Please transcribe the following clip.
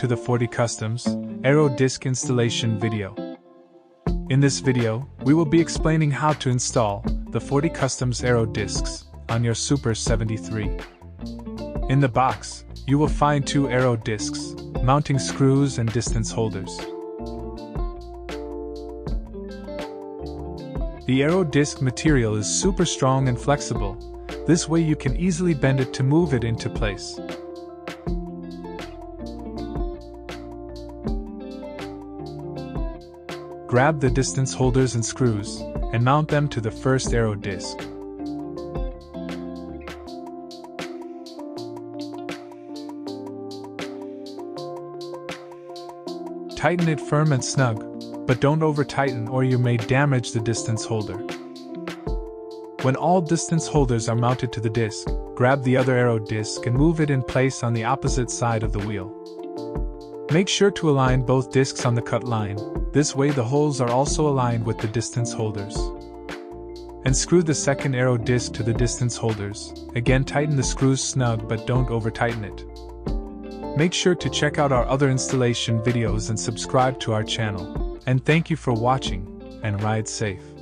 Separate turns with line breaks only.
to the Forty Customs Aero Disc installation video. In this video, we will be explaining how to install the Forty Customs Aero Discs on your Super 73. In the box, you will find two aero discs, mounting screws and distance holders. The aero disc material is super strong and flexible. This way you can easily bend it to move it into place. Grab the distance holders and screws, and mount them to the first aero disc. Tighten it firm and snug, but don't over-tighten or you may damage the distance holder. When all distance holders are mounted to the disc, grab the other aero disc and move it in place on the opposite side of the wheel. Make sure to align both discs on the cut line, this way the holes are also aligned with the distance holders. And screw the second aero disc to the distance holders. Again, tighten the screws snug but don't over-tighten it. Make sure to check out our other installation videos and subscribe to our channel. And thank you for watching, and ride safe.